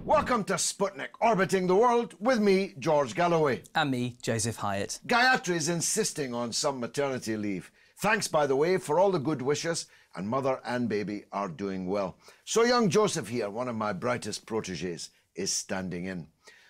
Welcome to Sputnik, orbiting the world with me, George Galloway. And me, Joseph Hayat. Gayatri is insisting on some maternity leave. Thanks, by the way, for all the good wishes, and mother and baby are doing well. So young Joseph here, one of my brightest protégés, is standing in.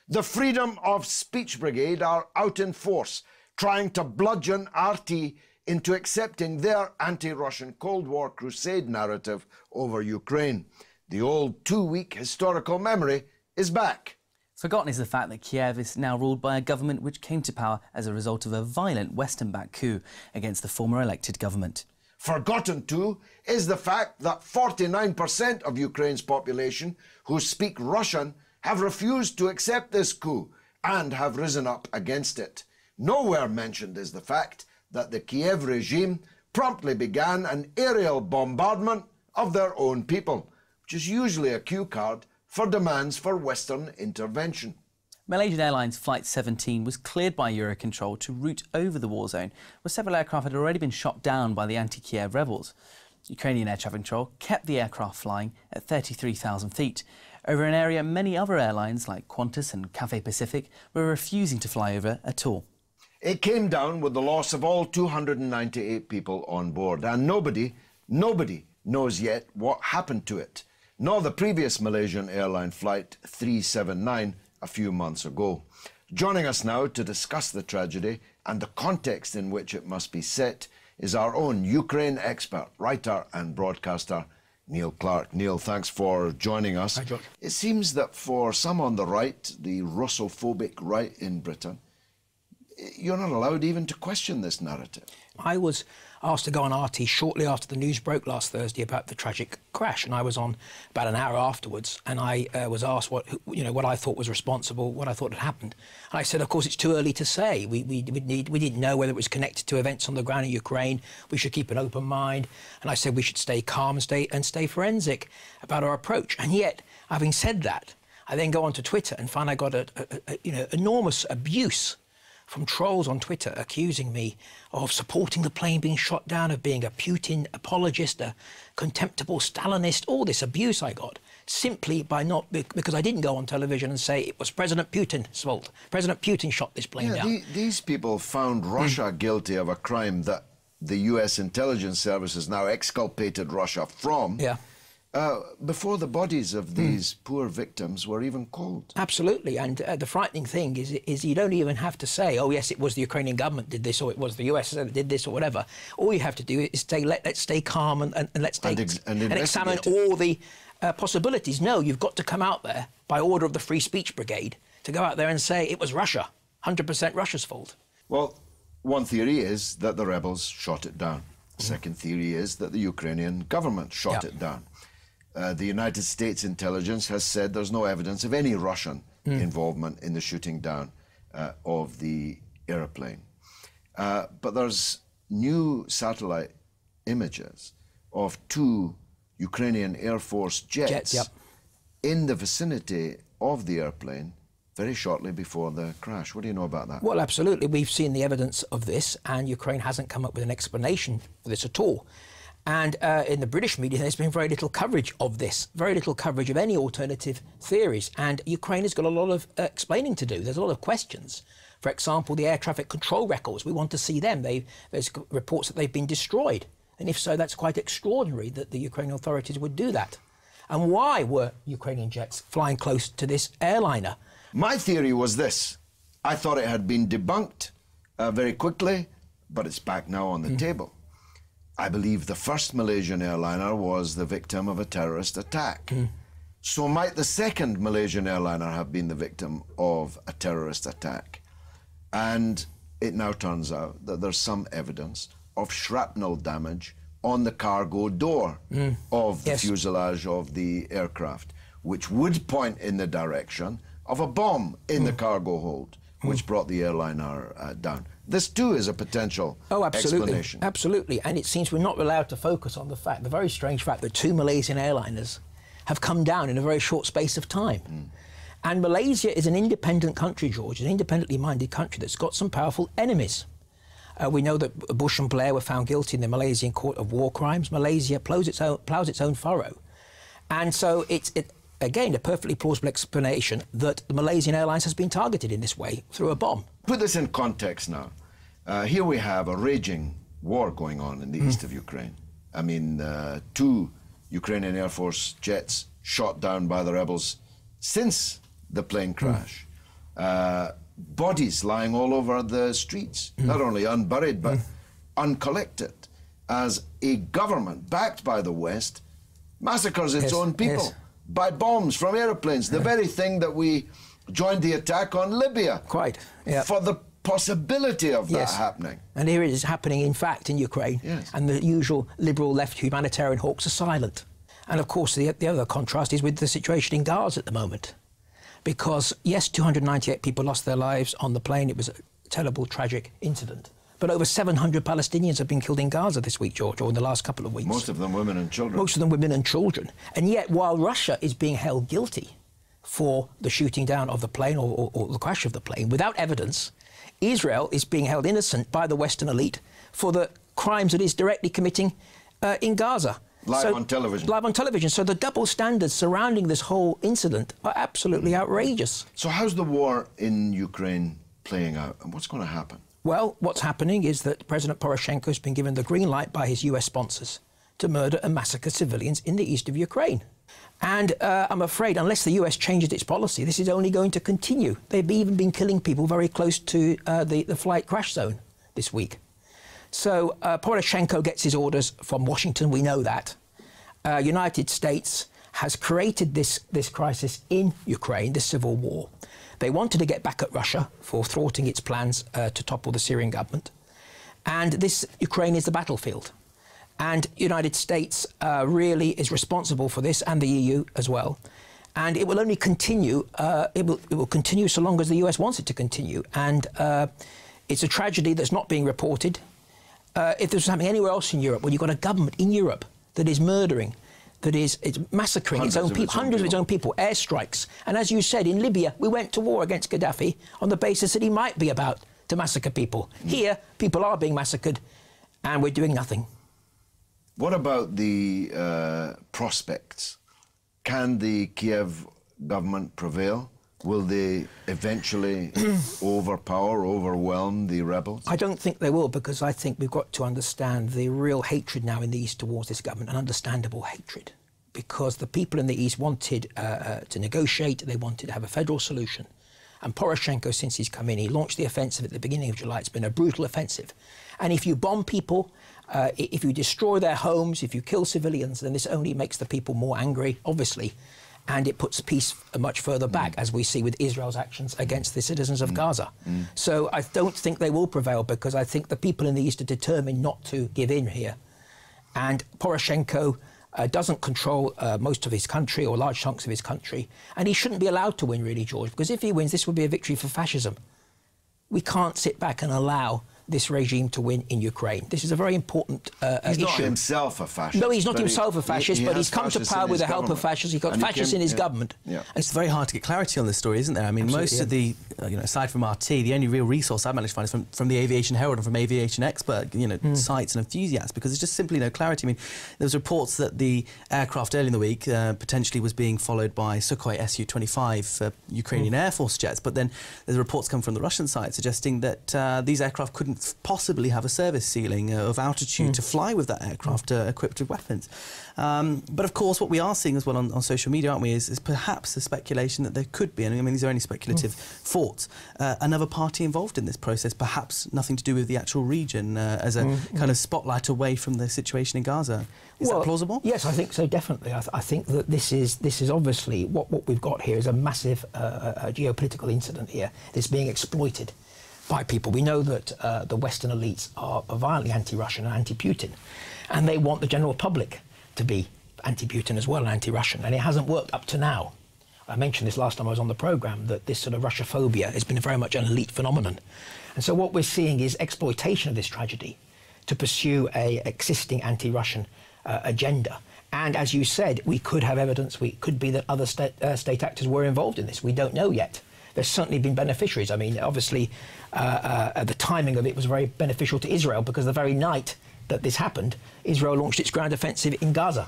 The Freedom of Speech Brigade are out in force, trying to bludgeon RT into accepting their anti-Russian Cold War crusade narrative over Ukraine. The old two-week historical memory is back. Forgotten is the fact that Kiev is now ruled by a government which came to power as a result of a violent Western-backed coup against the former elected government. Forgotten, too, is the fact that 49% of Ukraine's population who speak Russian have refused to accept this coup and have risen up against it. Nowhere mentioned is the fact that the Kiev regime promptly began an aerial bombardment of their own people, which is usually a cue card for demands for Western intervention. Malaysian Airlines Flight 17 was cleared by Eurocontrol to route over the war zone, where several aircraft had already been shot down by the anti-Kiev rebels. Ukrainian air traffic control kept the aircraft flying at 33,000 feet, over an area many other airlines like Qantas and Cathay Pacific were refusing to fly over at all. It came down with the loss of all 298 people on board, and nobody knows yet what happened to it, nor the previous Malaysian airline flight 379 a few months ago. Joining us now to discuss the tragedy and the context in which it must be set is our own Ukraine expert, writer and broadcaster, Neil Clark. Neil, thanks for joining us. Hi, George. It seems that for some on the right, the Russophobic right in Britain, you're not allowed even to question this narrative. I was asked to go on RT shortly after the news broke last Thursday about the tragic crash, and I was on about an hour afterwards, and I was asked what I thought was responsible, what I thought had happened. And I said, of course, it's too early to say. We didn't know whether it was connected to events on the ground in Ukraine. We should keep an open mind. And I said we should stay calm and stay forensic about our approach. And yet, having said that, I then go onto Twitter and find I got enormous abuse from trolls on Twitter accusing me of supporting the plane being shot down, of being a Putin apologist, a contemptible Stalinist, all this abuse I got simply because I didn't go on television and say it was President Putin's fault. President Putin shot this plane down. These people found Russia guilty of a crime that the US intelligence services now exculpated Russia from. Yeah. Before the bodies of these poor victims were even cold. Absolutely, and the frightening thing is you don't even have to say, oh yes, it was the Ukrainian government did this, or it was the US that did this, or whatever. All you have to do is let's stay calm and let's examine all the possibilities. No, you've got to come out there by order of the Free Speech Brigade to go out there and say it was Russia, 100% Russia's fault. Well, one theory is that the rebels shot it down. The second theory is that the Ukrainian government shot it down. The United States intelligence has said there's no evidence of any Russian involvement in the shooting down of the airplane. But there's new satellite images of two Ukrainian Air Force jets in the vicinity of the airplane very shortly before the crash. What do you know about that? Well, absolutely. We've seen the evidence of this, and Ukraine hasn't come up with an explanation for this at all. And in the British media, there's been very little coverage of this, very little coverage of any alternative theories. And Ukraine has got a lot of explaining to do. There's a lot of questions. For example, the air traffic control records, we want to see them. There's reports that they've been destroyed. And if so, that's quite extraordinary that the Ukrainian authorities would do that. And why were Ukrainian jets flying close to this airliner? My theory was this. I thought it had been debunked very quickly, but it's back now on the table. I believe the first Malaysian airliner was the victim of a terrorist attack. So might the second Malaysian airliner have been the victim of a terrorist attack? And it now turns out that there's some evidence of shrapnel damage on the cargo door of the fuselage of the aircraft, which would point in the direction of a bomb in the cargo hold, which brought the airliner down. This too is a potential explanation. Absolutely. And it seems we're not allowed to focus on the very strange fact that 2 Malaysian airliners have come down in a very short space of time. And Malaysia is an independent country, George, an independently minded country that's got some powerful enemies. We know that Bush and Blair were found guilty in the Malaysian Court of War Crimes. Malaysia plows its own furrow. And so it's, again, a perfectly plausible explanation that the Malaysian Airlines has been targeted in this way through a bomb. Put this in context now. Here we have a raging war going on in the east of Ukraine. I mean, 2 Ukrainian Air Force jets shot down by the rebels since the plane crash. Bodies lying all over the streets, not only unburied, but uncollected, as a government backed by the West massacres its own people by bombs from aeroplanes, the very thing that we joined the attack on Libya. Quite, for the possibility of that happening. And here it is happening, in fact, in Ukraine. And the usual liberal left humanitarian hawks are silent. And of course, the other contrast is with the situation in Gaza at the moment. Because, yes, 298 people lost their lives on the plane. It was a terrible, tragic incident. But over 700 Palestinians have been killed in Gaza this week, George, or in the last couple of weeks. Most of them women and children. Most of them women and children. And yet, while Russia is being held guilty for the shooting down of the plane or the crash of the plane, without evidence, Israel is being held innocent by the Western elite for the crimes it is directly committing in Gaza. Live on television. Live on television. So the double standards surrounding this whole incident are absolutely outrageous. So how's the war in Ukraine playing out, and what's going to happen? Well, what's happening is that President Poroshenko has been given the green light by his US sponsors to murder and massacre civilians in the east of Ukraine. And I'm afraid, unless the US changes its policy, this is only going to continue. They've even been killing people very close to the flight crash zone this week. So Poroshenko gets his orders from Washington, we know that. United States has created this crisis in Ukraine, this civil war. They wanted to get back at Russia for thwarting its plans to topple the Syrian government. And this Ukraine is the battlefield. And United States really is responsible for this, and the EU as well. And it will only continue, it will continue so long as the US wants it to continue. And it's a tragedy that's not being reported. If there's something anywhere else in Europe, when you've got a government in Europe that is murdering, that is massacring its own people, hundreds of its own people, airstrikes. And as you said, in Libya, we went to war against Gaddafi on the basis that he might be about to massacre people. Here, people are being massacred, and we're doing nothing. What about the prospects? Can the Kiev government prevail? Will they eventually overwhelm the rebels? I don't think they will, because I think we've got to understand the real hatred now in the East towards this government, an understandable hatred, because the people in the East wanted to negotiate, they wanted to have a federal solution. And Poroshenko, since he's come in, he launched the offensive at the beginning of July. It's been a brutal offensive. And if you bomb people, if you destroy their homes, if you kill civilians, then this only makes the people more angry, obviously. And it puts peace much further back, as we see with Israel's actions against the citizens of Gaza. So I don't think they will prevail, because I think the people in the East are determined not to give in here. And Poroshenko doesn't control most of his country, or large chunks of his country. And he shouldn't be allowed to win, really, George, because if he wins, this would be a victory for fascism. We can't sit back and allow this regime to win in Ukraine. This is a very important issue. He's not himself a fascist. No, he's not himself a fascist, but he's come to power with the help of fascists. He's got fascists in his government. And it's very hard to get clarity on this story, isn't there? I mean, most of the, aside from RT, the only real resource I've managed to find is from the Aviation Herald and from aviation expert, sites and enthusiasts, because there's just simply no clarity. I mean, there was reports that the aircraft early in the week potentially was being followed by Sukhoi Su-25 Ukrainian Air Force jets, but then there's reports come from the Russian side suggesting that these aircraft couldn't possibly have a service ceiling of altitude to fly with that aircraft equipped with weapons. But of course, what we are seeing as well on social media, aren't we, is perhaps the speculation that there could be, and I mean, these are only speculative thoughts, another party involved in this process, perhaps nothing to do with the actual region, as a kind of spotlight away from the situation in Gaza. Is that plausible? Yes, I think so, definitely. I think that this is obviously what we've got here is a massive geopolitical incident here that's being exploited by people. We know that the Western elites are violently anti-Russian and anti-Putin, and they want the general public to be anti-Putin as well and anti-Russian, and it hasn't worked up to now. I mentioned this last time I was on the programme, that this sort of Russophobia has been very much an elite phenomenon. And so what we're seeing is exploitation of this tragedy to pursue a existing anti-Russian agenda. And as you said, we could have evidence, it could be that other state actors were involved in this. We don't know yet. There's certainly been beneficiaries. I mean, obviously, the timing of it was very beneficial to Israel, because the very night that this happened, Israel launched its ground offensive in Gaza.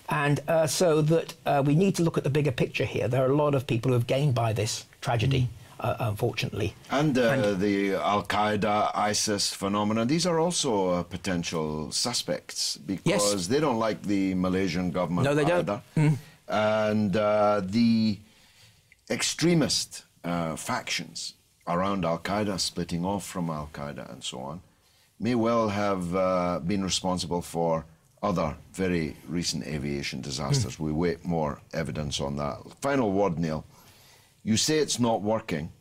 And so that we need to look at the bigger picture here. There are a lot of people who have gained by this tragedy, unfortunately. And the Al-Qaeda, ISIS phenomenon, these are also potential suspects, because they don't like the Malaysian government no, they either. Don't. And the extremist factions around Al-Qaeda, splitting off from Al-Qaeda and so on, may well have been responsible for other very recent aviation disasters. We wait more evidence on that. Final word, Neil. You say it's not working.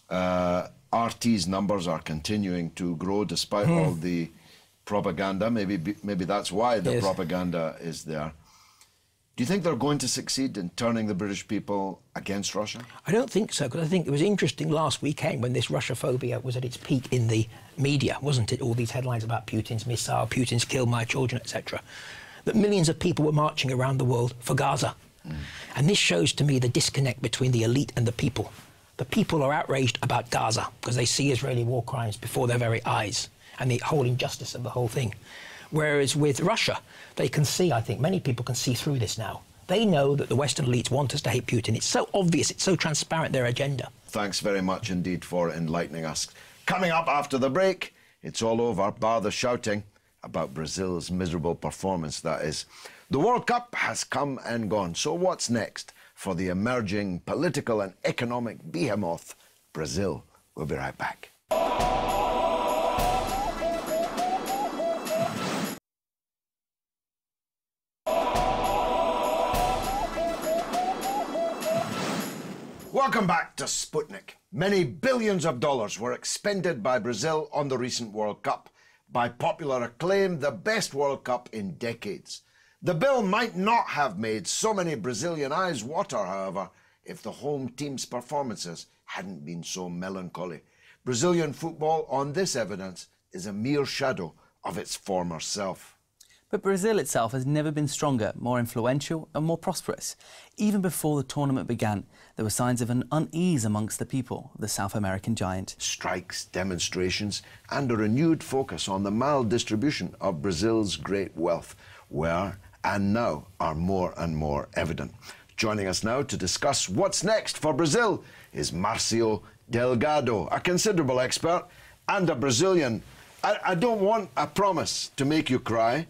RT's numbers are continuing to grow despite all the propaganda. Maybe that's why the propaganda is there. Do you think they're going to succeed in turning the British people against Russia? I don't think so, because I think it was interesting last weekend when this Russophobia was at its peak in the media, wasn't it? All these headlines about Putin's missile, Putin's killed my children, etc. That millions of people were marching around the world for Gaza. And this shows to me the disconnect between the elite and the people. The people are outraged about Gaza because they see Israeli war crimes before their very eyes and the whole injustice of the whole thing. Whereas with Russia, they can see, I think many people can see through this now. They know that the Western elites want us to hate Putin. It's so obvious, it's so transparent, their agenda. Thanks very much indeed for enlightening us. Coming up after the break, it's all over, bar the shouting about Brazil's miserable performance, that is. The World Cup has come and gone, so what's next for the emerging political and economic behemoth, Brazil? We'll be right back. Welcome back to Sputnik. Many billions of dollars were expended by Brazil on the recent World Cup. By popular acclaim, the best World Cup in decades. The bill might not have made so many Brazilian eyes water, however, if the home team's performances hadn't been so melancholy. Brazilian football, on this evidence, is a mere shadow of its former self. But Brazil itself has never been stronger, more influential and more prosperous. Even before the tournament began, there were signs of an unease amongst the people of the South American giant. Strikes, Demonstrations and a renewed focus on the maldistribution of Brazil's great wealth were and now are more and more evident. Joining us now to discuss what's next for Brazil is Marcio Delgado, a considerable expert and a Brazilian. I don't want a promise to make you cry,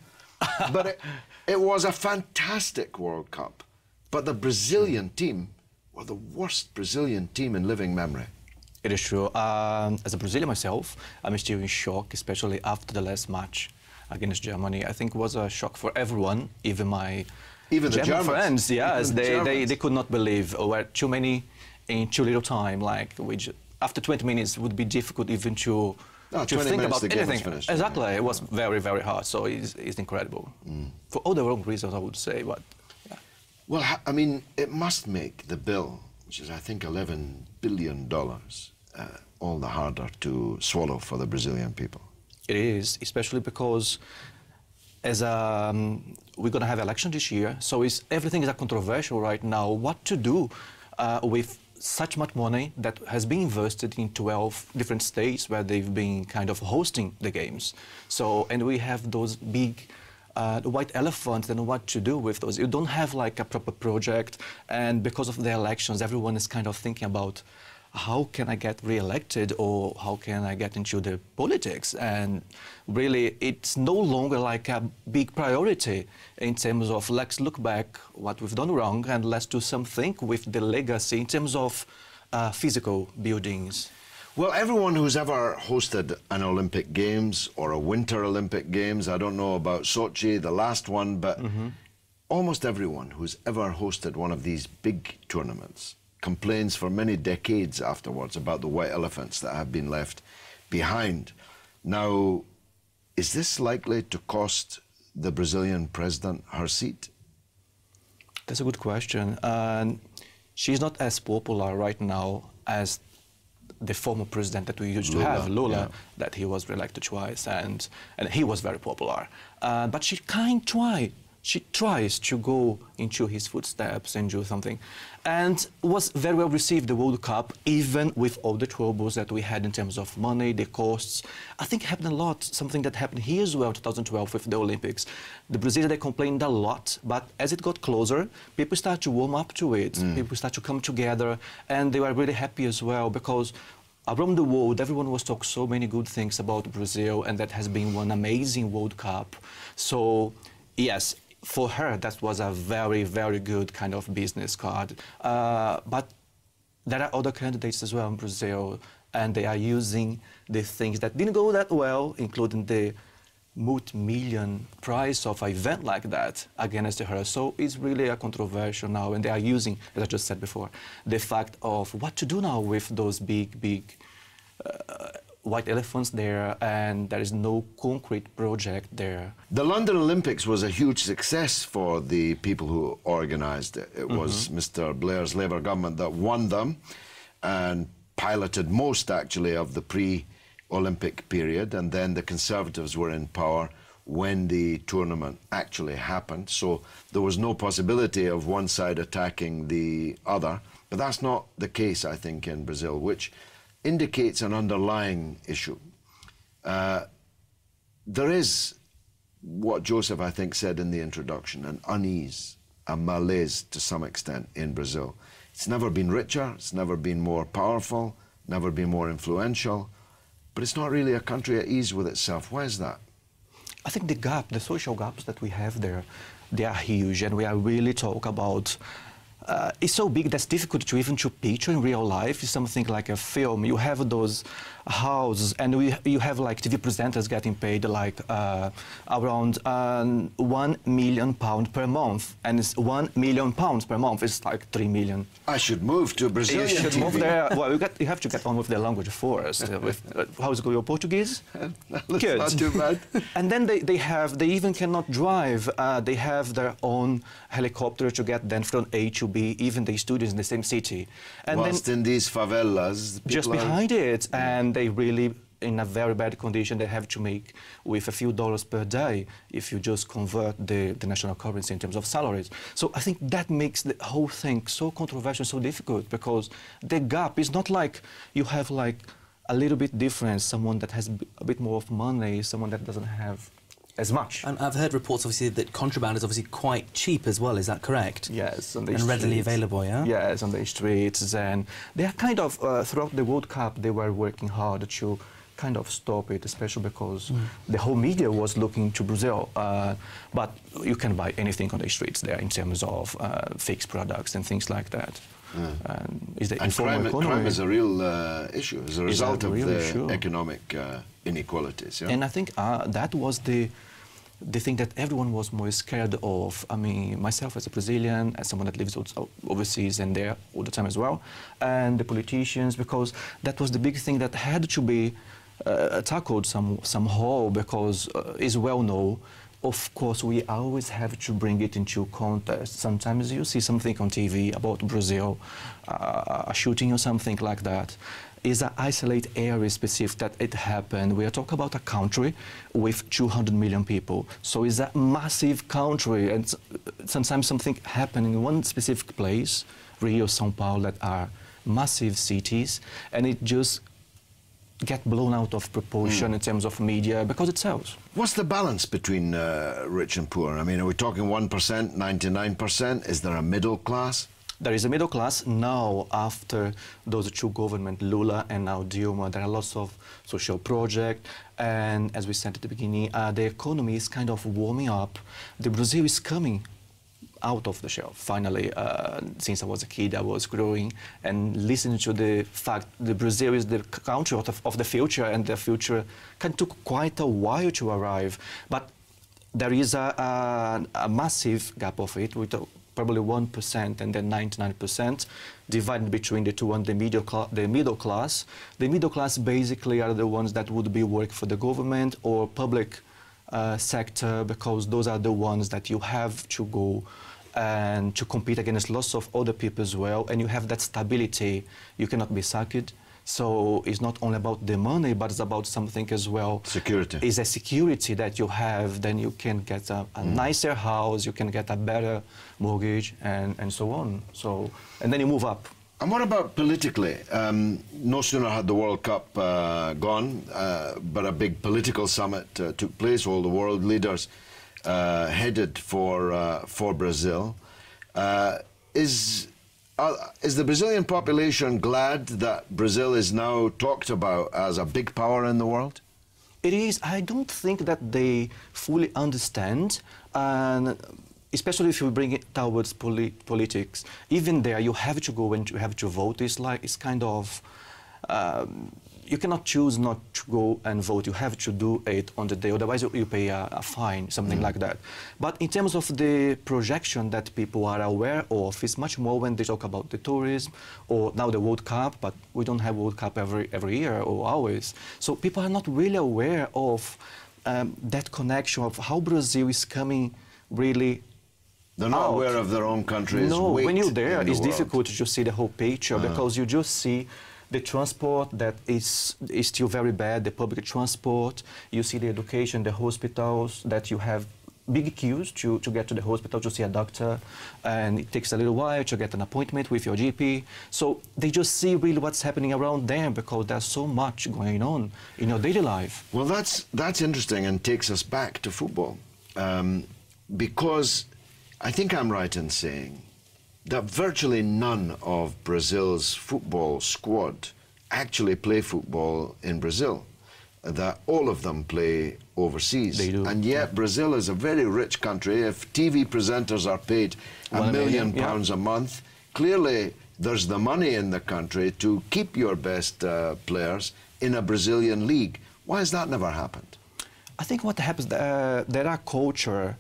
but it was a fantastic World Cup. But the Brazilian team were the worst Brazilian team in living memory. It is true. As a Brazilian myself, I'm still in shock, especially after the last match against Germany. I think it was a shock for everyone, even the German friends. Yes, they could not believe there were too many in too little time. Like after 20 minutes, it would be difficult even to think about anything. Exactly, it was very, very hard. So it's incredible for all the wrong reasons, I would say. But yeah. Well, I mean, it must make the bill, which is I think $11 billion, all the harder to swallow for the Brazilian people. It is, especially because as we're going to have election this year, so everything is controversial right now. What to do with such much money that has been invested in 12 different states where they've been kind of hosting the games. So, and we have those big white elephants, and what to do with those. You don't have like a proper project, and because of the elections, everyone is kind of thinking about how can I get re-elected or how can I get into the politics? And really, it's no longer like a big priority in terms of let's look back what we've done wrong and let's do something with the legacy in terms of physical buildings. Well, everyone who's ever hosted an Olympic Games or a Winter Olympic Games, I don't know about Sochi, the last one, but almost everyone who's ever hosted one of these big tournaments complains for many decades afterwards about the white elephants that have been left behind. Now, is this likely to cost the Brazilian president her seat? That's a good question. She's not as popular right now as the former president that we used to have, Lula, yeah. That he was re-elected twice, and he was very popular. But she tries to go into his footsteps and do something. And was very well received, the World Cup, even with all the troubles that we had in terms of money, the costs. I think it happened a lot, something that happened here as well, 2012 with the Olympics. The Brazilians, they complained a lot, but as it got closer, people started to warm up to it. People started to come together, and they were really happy as well, because around the world, everyone was talking so many good things about Brazil, and that has been one amazing World Cup. So, yes, for her, that was a very, very good kind of business card. But there are other candidates as well in Brazil, and they are using the things that didn't go that well, including the multi-million price of an event like that against her. So it's really a controversial now, and they are using, as I just said before, the fact of what to do now with those big white elephants there, and there is no concrete project there. The London Olympics was a huge success for the people who organised it. It was Mr. Blair's Labour government that won them and piloted most, actually, of the pre-Olympic period, and then the Conservatives were in power when the tournament actually happened. So there was no possibility of one side attacking the other. But that's not the case, I think, in Brazil, which indicates an underlying issue. There is what Joseph, I think, said in the introduction, an unease, a malaise to some extent in Brazil. It's never been richer, it's never been more powerful, never been more influential, but it's not really a country at ease with itself. Why is that? I think the gap, the social gaps that we have there, they are huge, and we are really talking about it's so big that's difficult to even to picture in real life. It's something like a film. You have those houses, and you have like TV presenters getting paid like around £1 million per month, and it's £1 million per month. It's like 3 million. I should move to Brazil. You should move there. Well, you have to get on with the language first. How's it going? Your Portuguese? Good. Not too bad. And then they even cannot drive. They have their own helicopter to get them from A to B, even the students in the same city. And whilst then, in these favelas, just behind it, and they really, in a very bad condition, they have to make with a few dollars per day if you just convert the national currency in terms of salaries. So I think that makes the whole thing so controversial, so difficult, because the gap is not like you have like a little bit difference, someone that has a bit more of money, someone that doesn't have as much. And I've heard reports, obviously, that contraband is obviously quite cheap as well. Is that correct? Yes, on the and streets. Readily available, yeah? Yes, on the streets. And they are kind of, throughout the World Cup, they were working hard to kind of stop it, especially because the whole media was looking to Brazil. But you can buy anything on the streets there in terms of fixed products and things like that. And crime is a real issue as a result of the economic inequalities. Yeah? And I think that was the thing that everyone was more scared of. I mean, myself as a Brazilian, as someone that lives overseas and there all the time as well, and the politicians, because that was the big thing that had to be tackled somehow, because it's well known. Of course, we always have to bring it into context. Sometimes you see something on TV about Brazil, a shooting or something like that. It's an isolated area specific that it happened. We are talking about a country with 200 million people. So it's a massive country, and sometimes something happened in one specific place, Rio, São Paulo, that are massive cities, and it just get blown out of proportion in terms of media because it sells. What's the balance between rich and poor? I mean, are we talking 1%, 99%? Is there a middle class? There is a middle class now after those two governments, Lula and now Dilma. There are lots of social projects, and as we said at the beginning, the economy is kind of warming up. The Brazil is coming out of the shell. Finally, since I was a kid, I was growing and listening to the fact that Brazil is the country of the future, and the future took quite a while to arrive. But there is a massive gap of it. probably 1% and then 99%, divided between the two, and the middle class. The middle class basically are the ones that would be work for the government or public sector, because those are the ones that you have to go and to compete against lots of other people as well, and you have that stability. You cannot be sacked. So it's not only about the money, but it's about something as well. Security. It's a security that you have, then you can get a nicer house, you can get a better mortgage, and so on. So, and then you move up. And what about politically? No sooner had the World Cup gone, but a big political summit took place. All the world leaders headed for Brazil. Is the Brazilian population glad that Brazil is now talked about as a big power in the world? It is. I don't think that they fully understand, and especially if you bring it towards politics. Even there, you have to go and you have to vote. It's kind of you cannot choose not to go and vote. You have to do it on the day, otherwise you pay a fine, something like that. But in terms of the projection that people are aware of, it's much more when they talk about the tourism or now the World Cup, but we don't have World Cup every year or always. So people are not really aware of that connection of how Brazil is coming really. They're not aware of their own country's No, weight when you're there, it's the difficult to see the whole picture because you just see the transport that is still very bad, the public transport. You see the education, the hospitals, that you have big queues to get to the hospital to see a doctor, and it takes a little while to get an appointment with your GP. So they just see really what's happening around them because there's so much going on in your daily life. Well, that's interesting and takes us back to football, because I think I'm right in saying that virtually none of Brazil's football squad actually play football in Brazil, that all of them play overseas. They do. And yet Brazil is a very rich country. If TV presenters are paid £1 million a month, clearly there's the money in the country to keep your best players in a Brazilian league. Why has that never happened? I think what happens, there are culture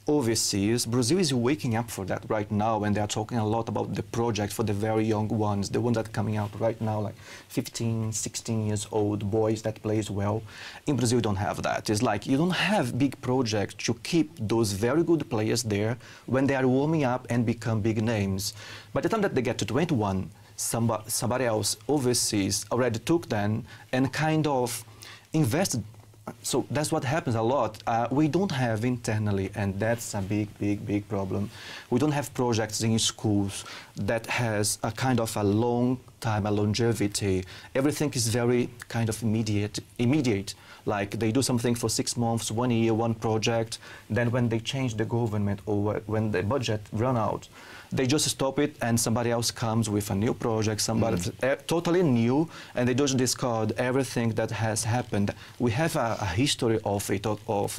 overseas. Brazil is waking up for that right now, and they are talking a lot about the project for the very young ones, the ones that are coming out right now, like 15, 16 years old boys that plays well. In Brazil, you don't have that. It's like you don't have big projects to keep those very good players there when they are warming up and become big names. By the time that they get to 21, somebody else overseas already took them and kind of invested. So that's what happens a lot. We don't have internally, and that's a big problem. We don't have projects in schools that has a kind of a long time, a longevity. Everything is very kind of immediate. Like they do something for 6 months, 1 year, one project. Then when they change the government or when the budget run out, they just stop it and somebody else comes with a new project, somebody totally new, and they just discard everything that has happened. We have a history of it, of